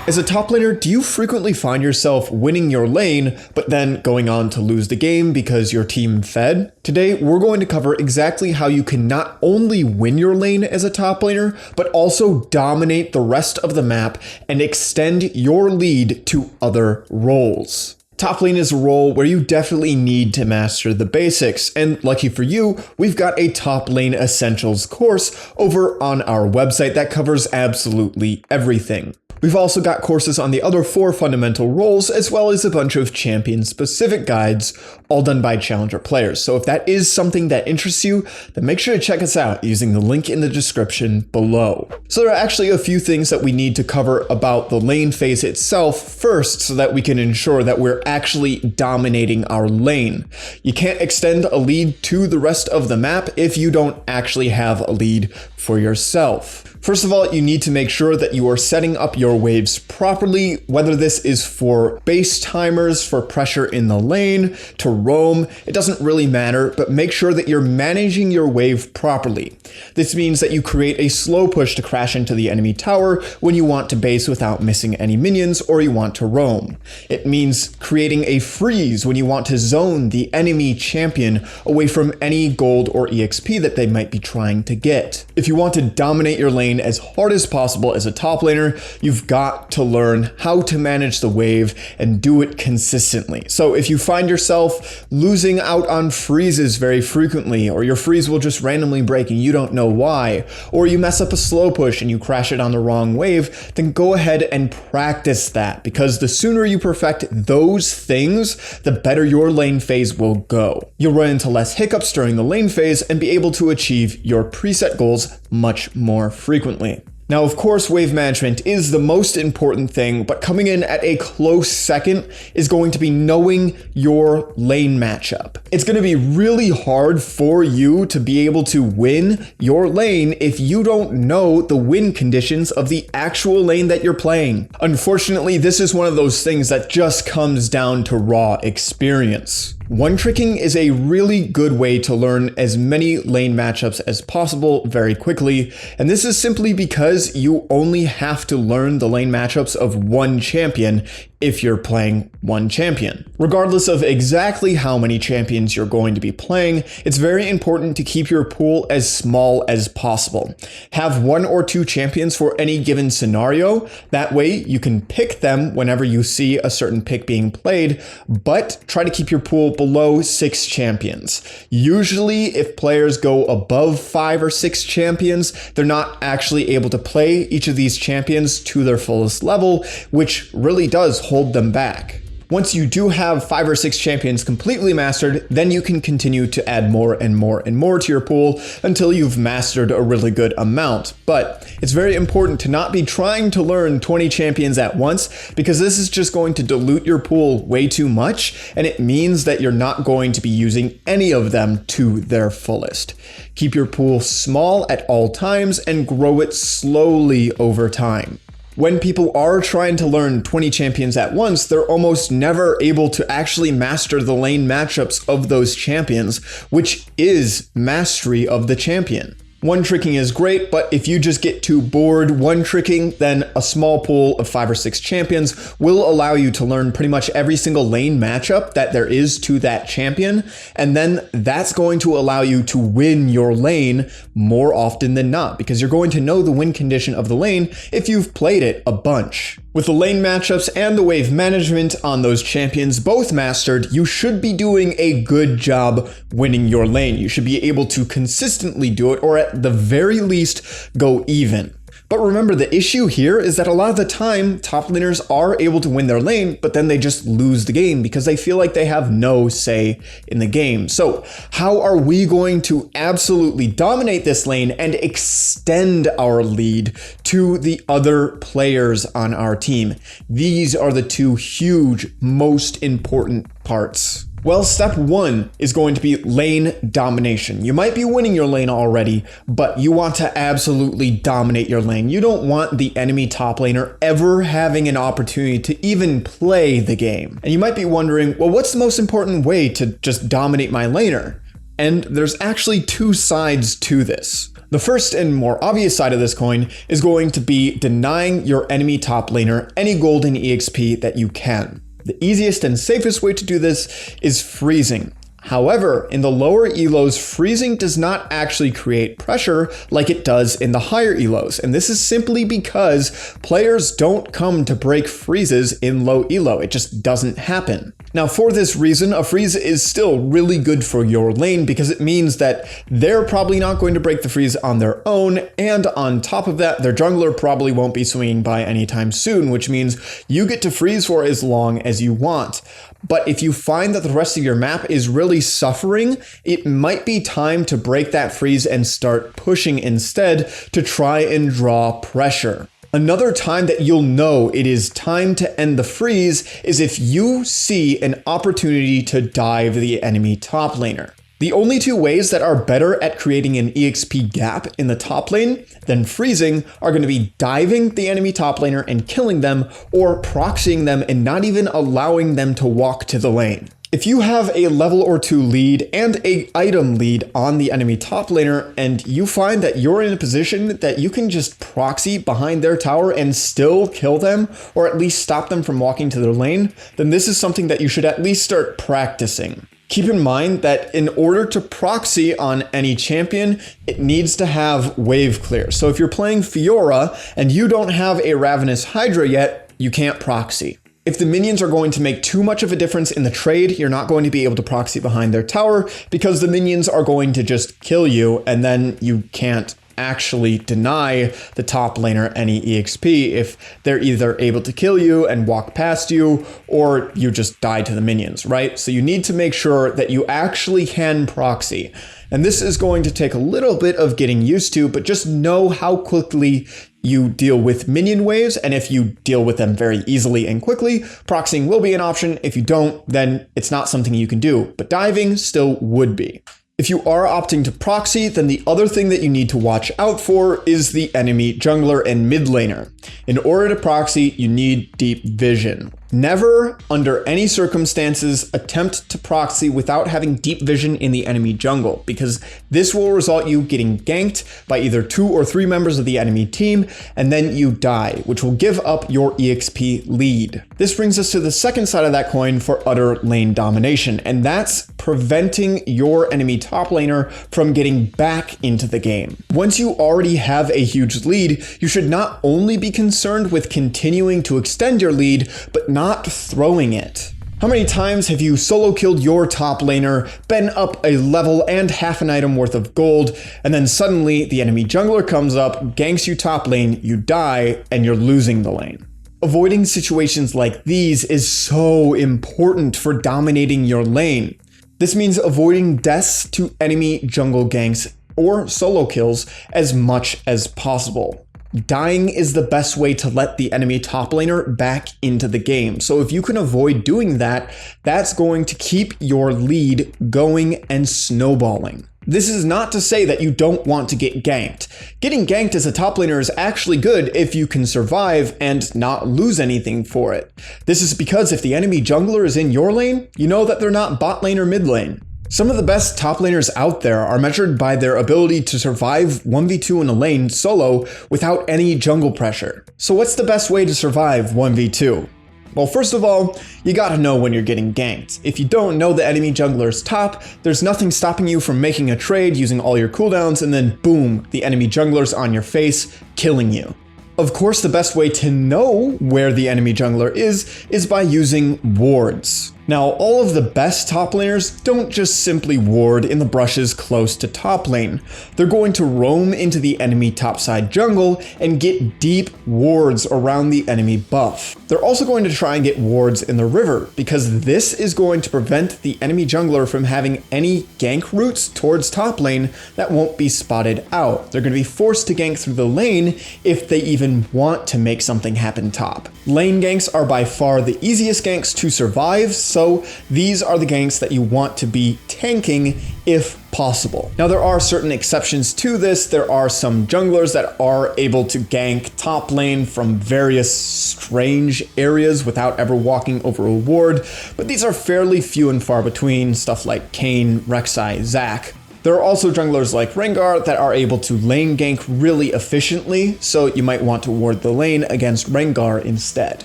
As a top laner, do you frequently find yourself winning your lane, but then going on to lose the game because your team fed? Today, we're going to cover exactly how you can not only win your lane as a top laner, but also dominate the rest of the map and extend your lead to other roles. Top lane is a role where you definitely need to master the basics, and lucky for you, we've got a top lane essentials course over on our website that covers absolutely everything. We've also got courses on the other 4 fundamental roles, as well as a bunch of champion-specific guides, all done by challenger players. So if that is something that interests you, then make sure to check us out using the link in the description below. So there are actually a few things that we need to cover about the lane phase itself first, so that we can ensure that we're actually dominating our lane. You can't extend a lead to the rest of the map if you don't actually have a lead for yourself. First of all, you need to make sure that you are setting up your waves properly, whether this is for base timers, for pressure in the lane, to roam, it doesn't really matter, but make sure that you're managing your wave properly. This means that you create a slow push to crash into the enemy tower when you want to base without missing any minions or you want to roam. It means creating a freeze when you want to zone the enemy champion away from any gold or EXP that they might be trying to get. If you want to dominate your lane as hard as possible as a top laner, you've got to learn how to manage the wave and do it consistently. So if you find yourself losing out on freezes very frequently, or your freeze will just randomly break and you don't know why, or you mess up a slow push and you crash it on the wrong wave, then go ahead and practice that, because the sooner you perfect those things, the better your lane phase will go. You'll run into less hiccups during the lane phase and be able to achieve your preset goals much more frequently. Now, of course, wave management is the most important thing, but coming in at a close second is going to be knowing your lane matchup. It's going to be really hard for you to be able to win your lane if you don't know the win conditions of the actual lane that you're playing. Unfortunately, this is one of those things that just comes down to raw experience. One-tricking is a really good way to learn as many lane matchups as possible very quickly, and this is simply because you only have to learn the lane matchups of one champion if you're playing one champion. Regardless of exactly how many champions you're going to be playing, it's very important to keep your pool as small as possible. Have 1 or 2 champions for any given scenario. That way you can pick them whenever you see a certain pick being played, but try to keep your pool below 6 champions. Usually if players go above 5 or 6 champions, they're not actually able to play each of these champions to their fullest level, which really does hold them back. Once you do have 5 or 6 champions completely mastered, then you can continue to add more and more and more to your pool until you've mastered a really good amount. But it's very important to not be trying to learn 20 champions at once, because this is just going to dilute your pool way too much, and it means that you're not going to be using any of them to their fullest. Keep your pool small at all times and grow it slowly over time. When people are trying to learn 20 champions at once, they're almost never able to actually master the lane matchups of those champions, which is mastery of the champion. One-tricking is great, but if you just get too bored one-tricking, then a small pool of 5 or 6 champions will allow you to learn pretty much every single lane matchup that there is to that champion, and then that's going to allow you to win your lane more often than not, because you're going to know the win condition of the lane if you've played it a bunch. With the lane matchups and the wave management on those champions both mastered, you should be doing a good job winning your lane. You should be able to consistently do it, or at the very least, go even. But remember, the issue here is that a lot of the time, top laners are able to win their lane, but then they just lose the game because they feel like they have no say in the game. So how are we going to absolutely dominate this lane and extend our lead to the other players on our team? These are the 2 huge, most important parts. Well, step 1 is going to be lane domination. You might be winning your lane already, but you want to absolutely dominate your lane. You don't want the enemy top laner ever having an opportunity to even play the game. And you might be wondering, well, what's the most important way to just dominate my laner? And there's actually two sides to this. The first and more obvious side of this coin is going to be denying your enemy top laner any golden EXP that you can. The easiest and safest way to do this is freezing. However, in the lower elos, freezing does not actually create pressure like it does in the higher elos. And this is simply because players don't come to break freezes in low elo. It just doesn't happen. Now, for this reason, a freeze is still really good for your lane because it means that they're probably not going to break the freeze on their own. And on top of that, their jungler probably won't be swinging by anytime soon, which means you get to freeze for as long as you want. But if you find that the rest of your map is really suffering, it might be time to break that freeze and start pushing instead to try and draw pressure. Another time that you'll know it is time to end the freeze is if you see an opportunity to dive the enemy top laner. The only two ways that are better at creating an EXP gap in the top lane than freezing are going to be diving the enemy top laner and killing them, or proxying them and not even allowing them to walk to the lane. If you have a level or 2 lead and an item lead on the enemy top laner, and you find that you're in a position that you can just proxy behind their tower and still kill them, or at least stop them from walking to their lane, then this is something that you should at least start practicing. Keep in mind that in order to proxy on any champion, it needs to have wave clear. So if you're playing Fiora and you don't have a Ravenous Hydra yet, you can't proxy. If the minions are going to make too much of a difference in the trade, you're not going to be able to proxy behind their tower because the minions are going to just kill you, and then you can't actually deny the top laner any EXP if they're either able to kill you and walk past you, or you just die to the minions, right? So you need to make sure that you actually can proxy. And this is going to take a little bit of getting used to, but just know how quickly you deal with minion waves, and if you deal with them very easily and quickly, proxying will be an option. If you don't, then it's not something you can do, but diving still would be. If you are opting to proxy, then the other thing that you need to watch out for is the enemy jungler and mid laner. In order to proxy, you need deep vision. Never, under any circumstances, attempt to proxy without having deep vision in the enemy jungle, because this will result you getting ganked by either 2 or 3 members of the enemy team, and then you die, which will give up your EXP lead. This brings us to the second side of that coin for utter lane domination, and that's preventing your enemy top laner from getting back into the game. Once you already have a huge lead, you should not only be concerned with continuing to extend your lead, but not throwing it. How many times have you solo killed your top laner, been up a level and half an item worth of gold, and then suddenly the enemy jungler comes up, ganks you top lane, you die, and you're losing the lane? Avoiding situations like these is so important for dominating your lane. This means avoiding deaths to enemy jungle ganks or solo kills as much as possible. Dying is the best way to let the enemy top laner back into the game. So if you can avoid doing that, that's going to keep your lead going and snowballing. This is not to say that you don't want to get ganked. Getting ganked as a top laner is actually good if you can survive and not lose anything for it. This is because if the enemy jungler is in your lane, you know that they're not bot lane or mid lane. Some of the best top laners out there are measured by their ability to survive 1v2 in a lane solo without any jungle pressure. So what's the best way to survive 1v2? Well, first of all, you gotta know when you're getting ganked. If you don't know the enemy jungler's top, there's nothing stopping you from making a trade using all your cooldowns, and then boom, the enemy jungler's on your face, killing you. Of course, the best way to know where the enemy jungler is by using wards. Now, all of the best top laners don't just simply ward in the brushes close to top lane. They're going to roam into the enemy topside jungle and get deep wards around the enemy buff. They're also going to try and get wards in the river, because this is going to prevent the enemy jungler from having any gank routes towards top lane that won't be spotted out. They're going to be forced to gank through the lane if they even want to make something happen top. Lane ganks are by far the easiest ganks to survive. So these are the ganks that you want to be tanking if possible. Now there are certain exceptions to this. There are some junglers that are able to gank top lane from various strange areas without ever walking over a ward, but these are fairly few and far between, stuff like Kayn, Rek'Sai, Zac. There are also junglers like Rengar that are able to lane gank really efficiently, so you might want to ward the lane against Rengar instead.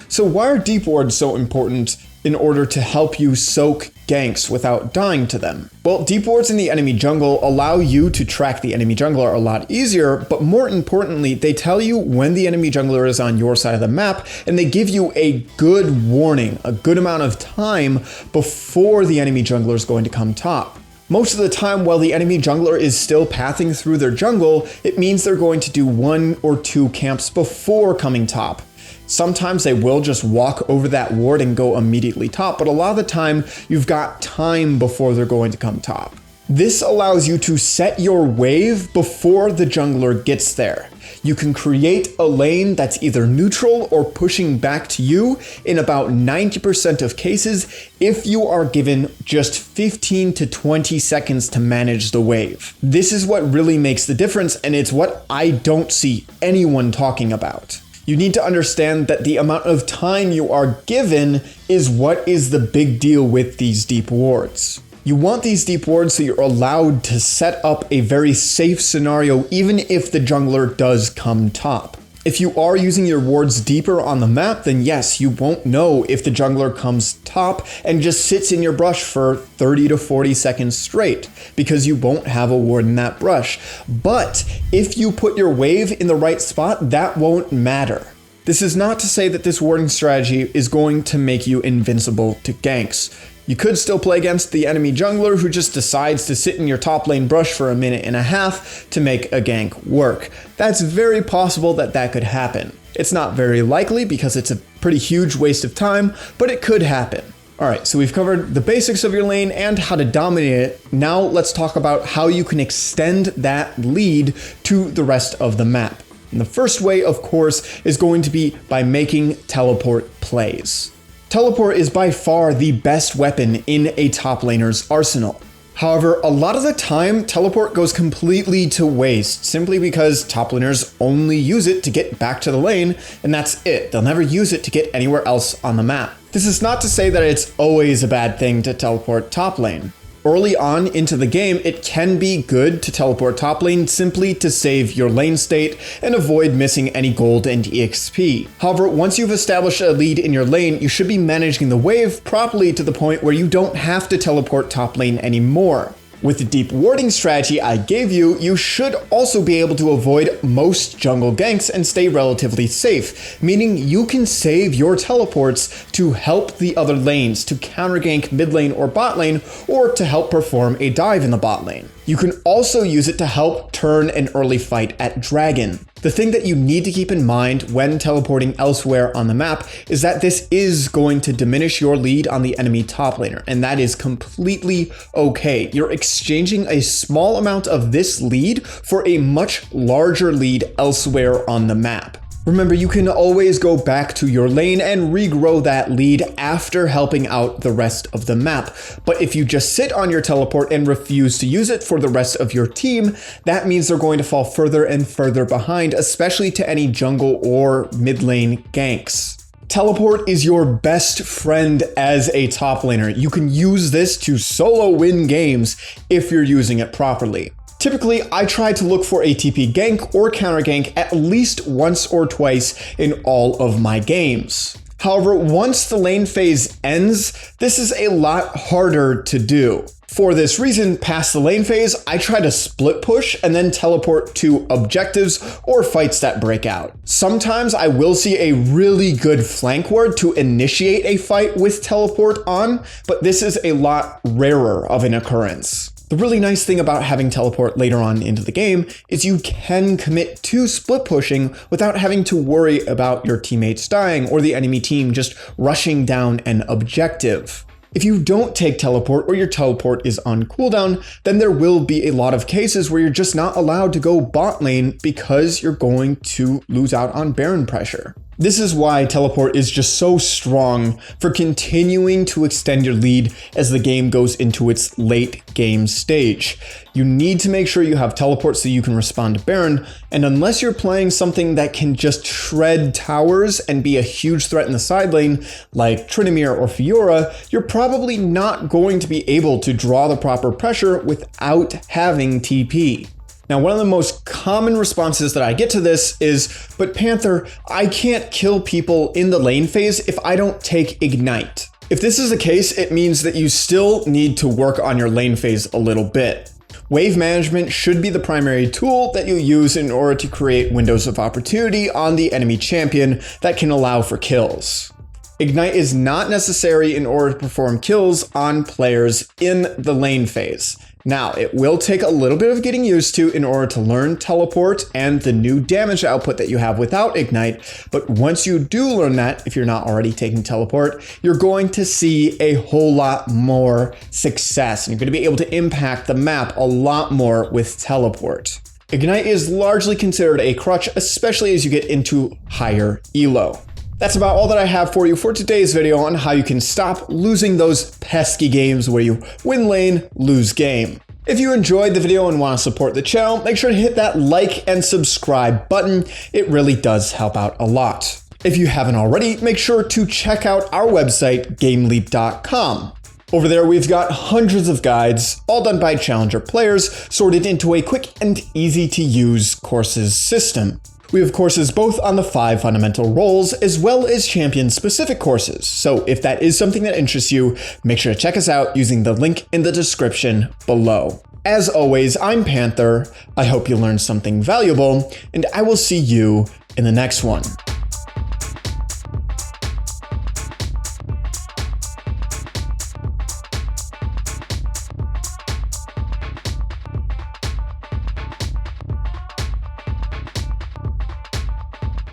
So why are deep wards so important in order to help you soak ganks without dying to them? Well, deep wards in the enemy jungle allow you to track the enemy jungler a lot easier, but more importantly, they tell you when the enemy jungler is on your side of the map, and they give you a good warning, a good amount of time before the enemy jungler is going to come top. Most of the time, while the enemy jungler is still pathing through their jungle, it means they're going to do 1 or 2 camps before coming top. Sometimes they will just walk over that ward and go immediately top, but a lot of the time you've got time before they're going to come top. This allows you to set your wave before the jungler gets there. You can create a lane that's either neutral or pushing back to you in about 90% of cases if you are given just 15 to 20 seconds to manage the wave. This is what really makes the difference, and it's what I don't see anyone talking about. You need to understand that the amount of time you are given is what is the big deal with these deep wards. You want these deep wards so you're allowed to set up a very safe scenario even if the jungler does come top. If you are using your wards deeper on the map, then yes, you won't know if the jungler comes top and just sits in your brush for 30 to 40 seconds straight because you won't have a ward in that brush. But if you put your wave in the right spot, that won't matter. This is not to say that this warding strategy is going to make you invincible to ganks. You could still play against the enemy jungler who just decides to sit in your top lane brush for a minute and a half to make a gank work. That's very possible that that could happen. It's not very likely because it's a pretty huge waste of time, but it could happen. Alright, so we've covered the basics of your lane and how to dominate it. Now let's talk about how you can extend that lead to the rest of the map. And the first way, of course, is going to be by making teleport plays. Teleport is by far the best weapon in a top laner's arsenal. However, a lot of the time, teleport goes completely to waste simply because top laners only use it to get back to the lane, and that's it. They'll never use it to get anywhere else on the map. This is not to say that it's always a bad thing to teleport top lane. Early on into the game, it can be good to teleport top lane simply to save your lane state and avoid missing any gold and EXP. However, once you've established a lead in your lane, you should be managing the wave properly to the point where you don't have to teleport top lane anymore. With the deep warding strategy I gave you, you should also be able to avoid most jungle ganks and stay relatively safe, meaning you can save your teleports to help the other lanes, to counter gank mid lane or bot lane, or to help perform a dive in the bot lane. You can also use it to help turn an early fight at Dragon. The thing that you need to keep in mind when teleporting elsewhere on the map is that this is going to diminish your lead on the enemy top laner, and that is completely okay. You're exchanging a small amount of this lead for a much larger lead elsewhere on the map. Remember, you can always go back to your lane and regrow that lead after helping out the rest of the map. But if you just sit on your teleport and refuse to use it for the rest of your team, that means they're going to fall further and further behind, especially to any jungle or mid lane ganks. Teleport is your best friend as a top laner. You can use this to solo win games if you're using it properly. Typically, I try to look for a TP gank or counter gank at least once or twice in all of my games. However, once the lane phase ends, this is a lot harder to do. For this reason, past the lane phase, I try to split push and then teleport to objectives or fights that break out. Sometimes I will see a really good flank ward to initiate a fight with teleport on, but this is a lot rarer of an occurrence. The really nice thing about having teleport later on into the game is you can commit to split pushing without having to worry about your teammates dying or the enemy team just rushing down an objective. If you don't take teleport or your teleport is on cooldown, then there will be a lot of cases where you're just not allowed to go bot lane because you're going to lose out on Baron pressure. This is why teleport is just so strong for continuing to extend your lead as the game goes into its late game stage. You need to make sure you have teleport so you can respond to Baron, and unless you're playing something that can just shred towers and be a huge threat in the side lane, like Tryndamere or Fiora, you're probably not going to be able to draw the proper pressure without having TP. Now, one of the most common responses that I get to this is, but Panther, I can't kill people in the lane phase if I don't take Ignite. If this is the case, it means that you still need to work on your lane phase a little bit. Wave management should be the primary tool that you use in order to create windows of opportunity on the enemy champion that can allow for kills. Ignite is not necessary in order to perform kills on players in the lane phase. Now, it will take a little bit of getting used to in order to learn teleport and the new damage output that you have without Ignite, but once you do learn that, if you're not already taking teleport, you're going to see a whole lot more success, and you're going to be able to impact the map a lot more with teleport. Ignite is largely considered a crutch, especially as you get into higher elo. That's about all that I have for you for today's video on how you can stop losing those pesky games where you win lane, lose game. If you enjoyed the video and want to support the channel, make sure to hit that like and subscribe button. It really does help out a lot. If you haven't already, make sure to check out our website, GameLeap.com. Over there, we've got hundreds of guides, all done by challenger players, sorted into a quick and easy to use courses system. We have courses both on the 5 fundamental roles as well as champion-specific courses, so if that is something that interests you, make sure to check us out using the link in the description below. As always, I'm Panther, I hope you learned something valuable, and I will see you in the next one.